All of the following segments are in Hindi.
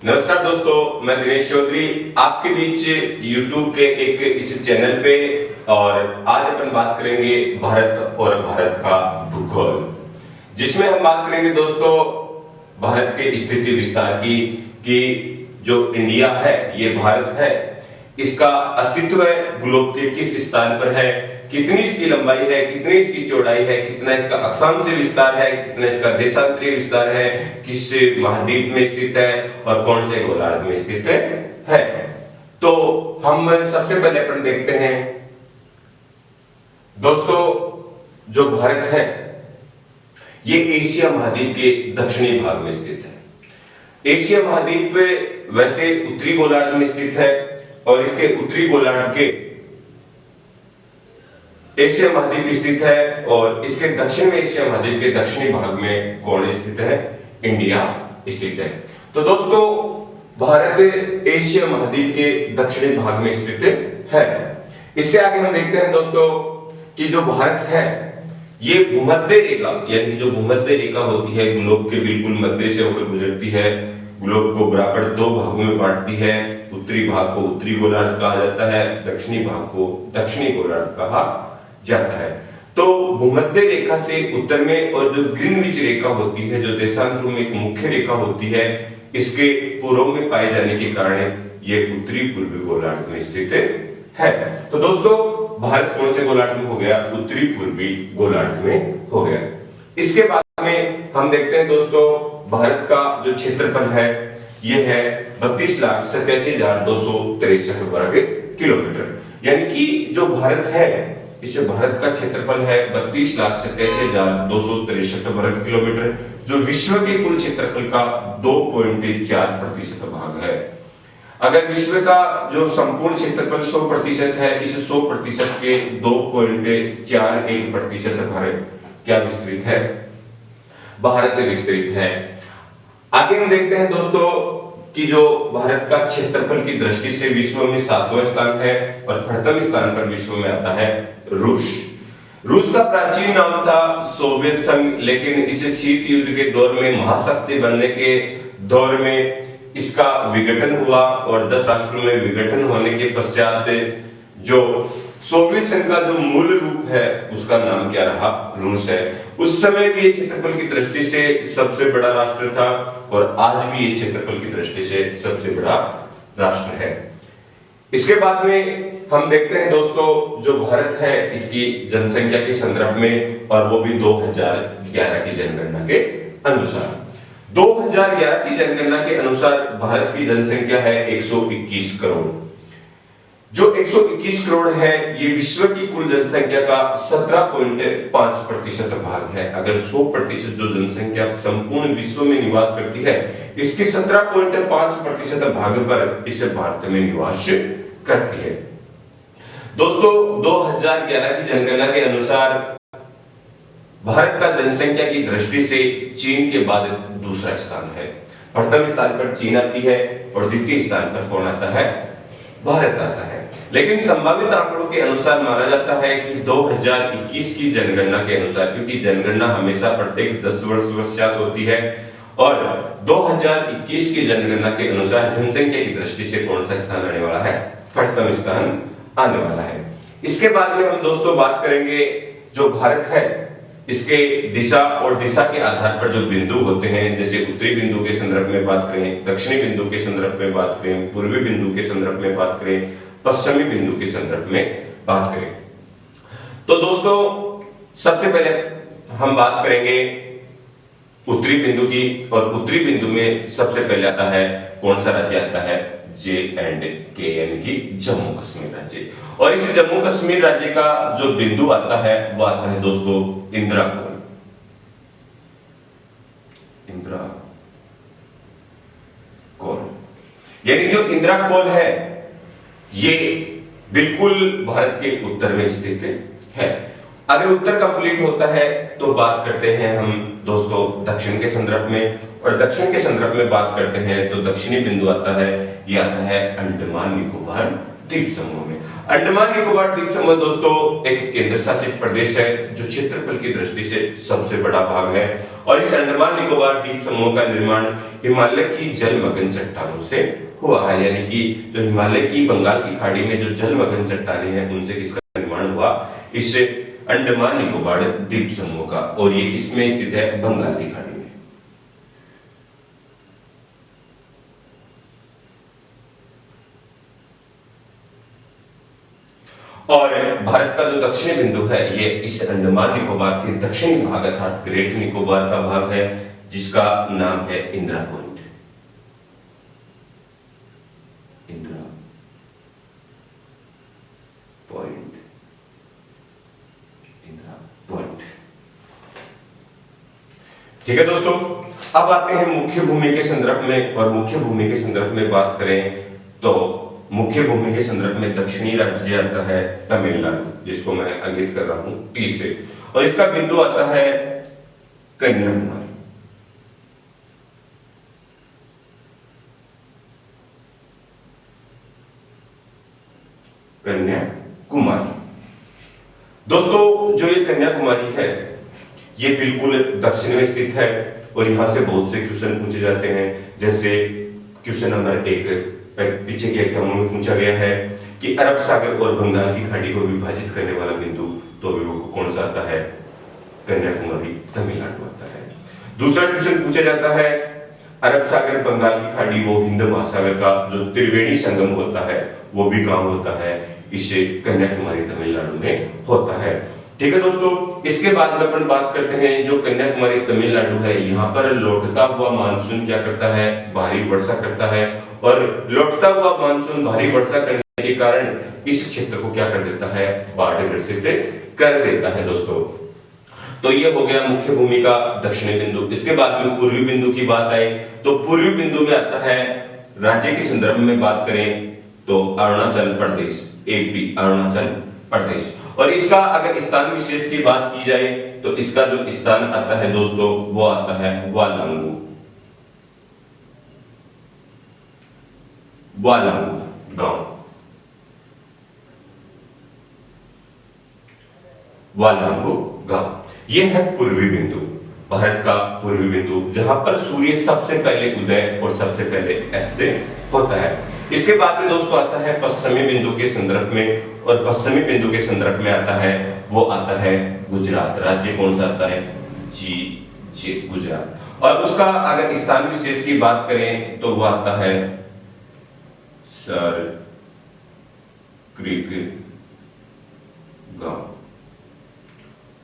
नमस्कार दोस्तों, मैं दिनेश चौधरी आपके बीच YouTube के एक इस चैनल पे। और आज अपन बात करेंगे भारत और भारत का भूगोल, जिसमें हम बात करेंगे दोस्तों भारत के स्थिति विस्तार की कि जो इंडिया है, ये भारत है, इसका अस्तित्व है ग्लोब के किस स्थान पर है, कितनी इसकी लंबाई है, कितनी इसकी चौड़ाई है, कितना इसका अक्षांशीय विस्तार है, कितना इसका देशांतरीय विस्तार है, किस महाद्वीप में स्थित है और कौन से गोलार्ध में स्थित है। तो हम सबसे पहले अपन देखते हैं दोस्तों, जो भारत है ये एशिया महाद्वीप के दक्षिणी भाग में स्थित है। एशिया महाद्वीप वैसे उत्तरी गोलार्ध में स्थित है और इसके उत्तरी गोलार्ध के एशिया महाद्वीप स्थित है और इसके दक्षिण में एशिया महाद्वीप के दक्षिणी भाग में कौन स्थित है? इंडिया स्थित है। तो दोस्तों भारत एशिया महाद्वीप के दक्षिणी भाग में स्थित है। इससे आगे हम देखते हैं दोस्तों कि जो भारत है ये भूमध्य रेखा, यानी जो भूमध्य रेखा होती है ग्लोब के बिल्कुल मध्य से होकर गुजरती है, ग्लोब को बराबर दो भागों में बांटती है। उत्तरी भाग को उत्तरी गोलार्ध कहा जाता है, दक्षिणी भाग को दक्षिणी गोलार्ध कहा जाता है। तो भूमध्य रेखा से उत्तर में और जो ग्रीनविच रेखा होती है, जो देशांतरों में एक मुख्य रेखा होती है, इसके पूर्व में पाए जाने के कारण ये उत्तरी पूर्वी गोलार्ध में स्थित है। तो दोस्तों भारत कौन से गोलार्ध में हो गया? उत्तरी पूर्वी गोलार्ध में हो गया। इसके बाद में हम देखते हैं दोस्तों भारत का जो क्षेत्रफल है ये है 32,87,263 वर्ग किलोमीटर। यानी कि जो भारत है, इस भारत का क्षेत्रफल है 32,87,263 वर्ग किलोमीटर, जो विश्व के कुल क्षेत्रफल का 2.4% भाग है। अगर विश्व का जो संपूर्ण क्षेत्रफल 100% है, इस 100% के 2.41% भारत क्या विस्तृत है? भारत विस्तृत है। आगे हम देखते हैं दोस्तों कि जो भारत का क्षेत्रफल की दृष्टि से विश्व में 7वां स्थान है और प्रथम स्थान पर विश्व में आता है रूस। रूस का प्राचीन नाम था सोवियत संघ, लेकिन इसे शीत युद्ध के दौर में महाशक्ति बनने के दौर में इसका विघटन हुआ और 10 राष्ट्रों में विघटन होने के पश्चात जो सोवियत संघ का जो मूल रूप है उसका नाम क्या रहा? रूस है। उस समय भी ये क्षेत्रफल की दृष्टि से सबसे बड़ा राष्ट्र था और आज भी ये क्षेत्रफल की दृष्टि से सबसे बड़ा राष्ट्र है। इसके बाद में हम देखते हैं दोस्तों जो भारत है इसकी जनसंख्या के संदर्भ में, और वो भी 2011 की जनगणना के अनुसार। 2011 की जनगणना के अनुसार भारत की जनसंख्या है 121 करोड़। जो 121 करोड़ है ये विश्व की कुल जनसंख्या का 17.5% भाग है। अगर 100% जो जनसंख्या संपूर्ण विश्व में निवास करती है, इसके 17.5% भाग पर इस भारत में निवास करती है। दोस्तों 2011 की जनगणना के अनुसार भारत का जनसंख्या की दृष्टि से चीन के बाद दूसरा स्थान है। प्रथम स्थान पर चीन आती है और द्वितीय स्थान पर कौन आता है? भारत आता है। लेकिन संभावित आंकड़ों के अनुसार माना जाता है कि 2021 की जनगणना के अनुसार, क्योंकि जनगणना हमेशा प्रत्येक 10 वर्ष पश्चात होती है, और 2021 की जनगणना के अनुसार जनसंख्या की दृष्टि से कौन सा स्थान आने वाला है? प्रथम स्थान आने वाला है। इसके बाद में हम दोस्तों बात करेंगे जो भारत है इसके दिशा और दिशा के आधार पर जो बिंदु होते हैं, जैसे उत्तरी बिंदु के संदर्भ में बात करें, दक्षिणी बिंदु के संदर्भ में बात करें, पूर्वी बिंदु के संदर्भ में बात करें, पश्चिमी बिंदु के संदर्भ में बात करें। तो दोस्तों सबसे पहले हम बात करेंगे उत्तरी बिंदु की, और उत्तरी बिंदु में सबसे पहले आता है कौन सा राज्य आता है? J&K, यानी कि जम्मू कश्मीर राज्य। और इस जम्मू कश्मीर राज्य का जो बिंदु आता है वो आता है दोस्तों इंदिरा कोल। इंदिरा कोल, यानी जो इंदिरा कोल है ये बिल्कुल भारत के उत्तर में स्थित है। अगर उत्तर कंप्लीट होता है तो बात करते हैं हम दोस्तों दक्षिण के संदर्भ में, और दक्षिण के संदर्भ में बात करते हैं तो दक्षिणी बिंदु आता है, ये आता है अंडमान निकोबार द्वीप समूह में। अंडमान निकोबार द्वीप समूह दोस्तों एक केंद्र शासित प्रदेश है जो क्षेत्रफल की दृष्टि से सबसे बड़ा भाग है और इस अंडमान निकोबार द्वीप समूह का निर्माण हिमालय की जलमग्न चट्टानों से हुआ है, यानी कि जो हिमालय की बंगाल की खाड़ी में जो जलमग्न चट्टानें हैं उनसे किसका निर्माण हुआ, इससे अंडमान निकोबार द्वीप समूह का। और ये किसमें स्थित है, बंगाल की खाड़ी में। और भारत का जो दक्षिणी बिंदु है ये इस अंडमान निकोबार के दक्षिणी भाग अर्थात ग्रेट निकोबार का भाग है जिसका नाम है Indira point. Indira point, Indira point. ठीक है दोस्तों, अब आते हैं मुख्य भूमि के संदर्भ में। और मुख्य भूमि के संदर्भ में बात करें तो मुख्य भूमि के संदर्भ में दक्षिणी राज्य आता है तमिलनाडु, जिसको मैं अंकित कर रहा हूं टी से, और इसका बिंदु आता है कन्याकुमारी। कन्याकुमारी दोस्तों, जो ये कन्याकुमारी है ये बिल्कुल दक्षिण में स्थित है और यहां से बहुत से क्वेश्चन पूछे जाते हैं। जैसे क्वेश्चन नंबर 1 पीछे के एग्जाम में पूछा गया है कि अरब सागर और बंगाल की खाड़ी को विभाजित करने वाला बिंदु तो वो कौन सा आता है, कन्याकुमारी तमिलनाडु आता है। दूसरा क्वेश्चन पूछा जाता है अरब सागर बंगाल की खाड़ी वो हिंद महासागर का जो त्रिवेणी संगम होता है वो भी कहां होता है, इसे कन्याकुमारी तमिलनाडु में होता है। ठीक है दोस्तों, इसके बाद में अपन बात करते हैं जो कन्याकुमारी तमिलनाडु है, यहाँ पर लौटता हुआ मानसून क्या करता है, भारी वर्षा करता है। और लौटता हुआ मानसून भारी वर्षा करने के कारण इस क्षेत्र को क्या कर देता है, बाढ़ ग्रसित कर देता है दोस्तों। तो ये हो गया मुख्य भूमि का दक्षिणी बिंदु। इसके बाद में पूर्वी बिंदु की बात आई तो पूर्वी बिंदु में आता है, राज्य के संदर्भ में बात करें तो अरुणाचल प्रदेश, एपी अरुणाचल प्रदेश। और इसका अगर स्थान विशेष की बात की जाए तो इसका जो स्थान आता है दोस्तों वो आता है वालांगू, वालांगू गांव, वालांगू गांव। यह है पूर्वी बिंदु, भारत का पूर्वी बिंदु जहां पर सूर्य सबसे पहले उदय और सबसे पहले अस्त होता है। इसके बाद में दोस्तों आता है पश्चिमी बिंदु के संदर्भ में, और पश्चिमी बिंदु के संदर्भ में आता है वो आता है गुजरात। राज्य कौन सा आता है, जी गुजरात। और उसका अगर स्थान विशेष की बात करें तो वो आता है सर क्रीक गांव।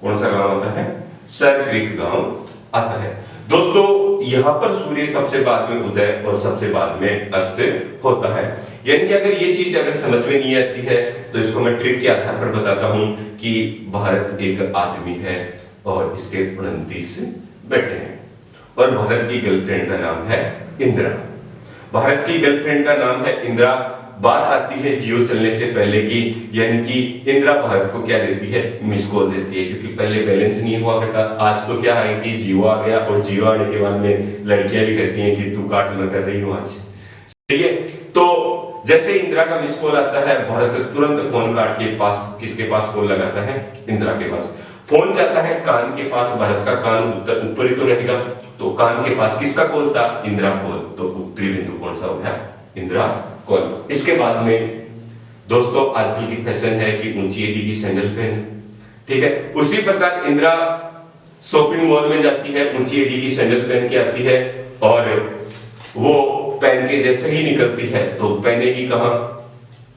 कौन सा गांव आता है, सर क्रीक गांव आता है दोस्तों। यहां पर सूर्य सबसे बाद में उदय और सबसे बाद में अस्त होता है। यानी कि अगर ये चीज अगर समझ में नहीं आती है तो इसको मैं ट्रिक के आधार पर बताता हूं कि भारत एक आदमी है और इसके 29 बेटे हैं और भारत की गर्लफ्रेंड का नाम है इंदिरा। भारत की गर्लफ्रेंड का नाम है इंदिरा। बात आती है जियो चलने से पहले की, यानी कि इंदिरा भारत को क्या देती है, मिस कॉल देती है, क्योंकि पहले बैलेंस नहीं हुआ करता। आज तो क्या है कि जियो आ गया और जियो आने के बाद में लड़कियां भी कहती हैं कि तू काट मैं कर रही हूं आज, सही है। तो जैसे इंदिरा का मिस कॉल आता है भारत तुरंत फोन काट के पास किसके पास कॉल लगाता है, इंदिरा के पास। फोन जाता है कान के पास, भारत का कान ऊपर ही तो रहेगा, तो कान के पास किसका कॉल था, इंदिरा कॉल। तो उत्तरी बिंदु कौन सा हो गया, इंदिरा कॉल। इसके बाद में दोस्तों आजकल की फैशन है कि ऊंची एडी की सैंडल पहन, ठीक है। उसी प्रकार इंदिरा शॉपिंग मॉल में जाती है, ऊंची एडी की सैंडल पहन के आती है और वो पहन के जैसे ही निकलती है तो पहनेगी कहां,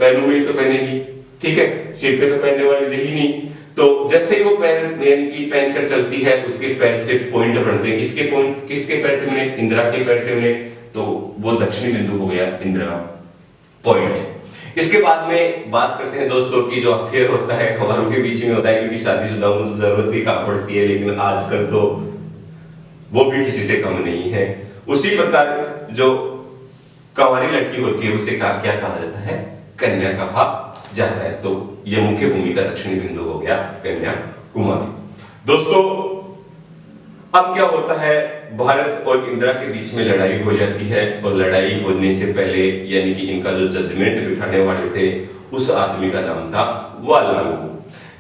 पैरों में ही तो पहनेगी, ठीक है, सिर पे तो पहनने वाली रही नहीं। तो जैसे ही वो पैर यानी कि पहन कर चलती है उसके पैर से पॉइंट बढ़ते हैं। किसके पॉइंट, किसके पैर से मिले, इंदिरा के पैर से मिले, तो वो दक्षिणी बिंदु हो गया इंदिरा पॉइंट। इसके बाद में बात करते हैं दोस्तों की जो अफेयर होता है हमारों के बीच में होता है, क्योंकि शादीशुदा को तो जरूरत ही कम पड़ती है, लेकिन आजकल तो वो भी किसी से कम नहीं है। उसी प्रकार जो कंवारी लड़की होती है उसे क्या कहा जाता है, कन्या कहा जाता है। तो यह मुख्य भूमि का दक्षिणी बिंदु हो गया कन्याकुमारी। दोस्तों अब क्या होता है, भारत और इंदिरा के बीच में लड़ाई हो जाती है और लड़ाई होने से पहले यानी कि इनका जो जजमेंट बिठाने वाले थे उस आदमी का नाम था वालांगू।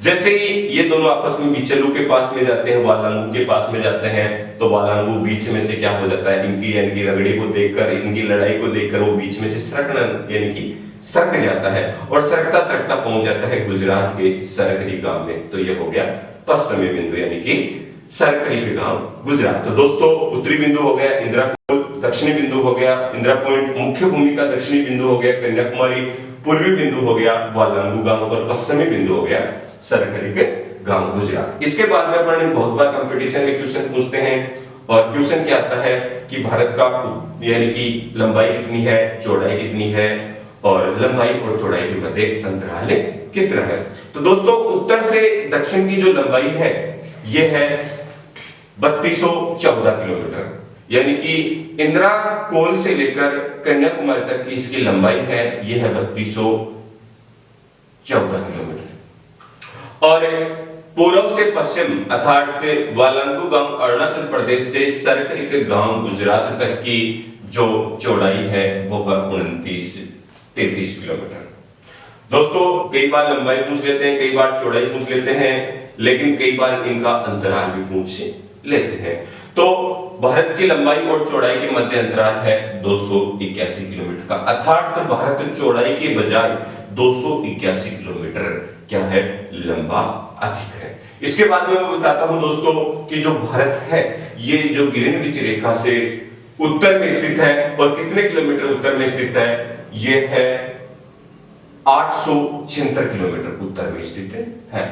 जैसे ही ये दोनों आपस में बिचलू के पास में जाते हैं, वालांगू के पास में जाते हैं, तो वालांगू बीच में से क्या हो जाता है, इनकी यानी कि रगड़ी को देखकर, इनकी लड़ाई को देखकर वो बीच में से सरकना यानी कि सरक जाता है और सरकता सरकता पहुंच जाता है गुजरात के सरकरी गांव में। तो ये हो गया पश्चिमी बिंदु यानी कि सरकरी के गांव गुजरात। तो दोस्तों उत्तरी बिंदु हो गया इंदिरा पॉइंट, दक्षिणी बिंदु हो गया इंदिरा पॉइंट, मुख्य भूमि का दक्षिणी बिंदु हो गया कन्याकुमारी, पूर्वी बिंदु हो गया वालांगू गांव और पश्चिमी बिंदु हो गया सरकरी के गांव गुजरात। इसके बाद में अपन बहुत बार कंपटीशन में क्वेश्चन पूछते हैं और क्वेश्चन क्या आता है कि भारत का यानी कि लंबाई कितनी है, चौड़ाई कितनी है और लंबाई और चौड़ाई के मध्य अंतराल कितना है। तो दोस्तों उत्तर से दक्षिण की जो लंबाई है ये है 3214 किलोमीटर, यानी कि इंदिरा कोल से लेकर कन्याकुमारी तक की इसकी लंबाई है ये है 3214 किलोमीटर। और पूर्व से पश्चिम अर्थात वालांगू गांव अरुणाचल प्रदेश से सरकरी के गांव गुजरात तक की जो चौड़ाई है वो है 29-33 किलोमीटर। दोस्तों कई बार लंबाई पूछ लेते हैं, कई बार चौड़ाई पूछ लेते हैं, लेकिन कई बार इनका अंतराल भी पूछ लेते हैं। तो भारत की लंबाई और चौड़ाई के मध्य अंतराल है 281 किलोमीटर का, अर्थात भारत चौड़ाई के बजाय 281 किलोमीटर क्या है लंबा अधिक है। इसके बाद में मैं बताता हूं दोस्तों कि जो भारत है ये जो ग्रीनविच रेखा से उत्तर में स्थित है और कितने किलोमीटर उत्तर में स्थित है, ये है 876 किलोमीटर उत्तर में स्थित है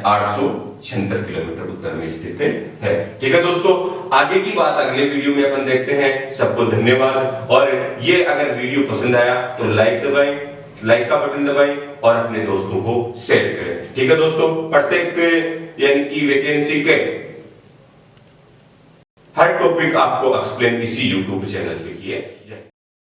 876 किलोमीटर उत्तर में स्थित है। ठीक है दोस्तों, आगे की बात अगले वीडियो में अपन देखते हैं। सबको धन्यवाद। और ये अगर वीडियो पसंद आया तो लाइक दबाएं, लाइक का बटन दबाएं और अपने दोस्तों को शेयर करें। ठीक है दोस्तों, प्रत्येक यानी कि वैकेंसी के हर टॉपिक आपको एक्सप्लेन इसी यूट्यूब चैनल पे किए जाए।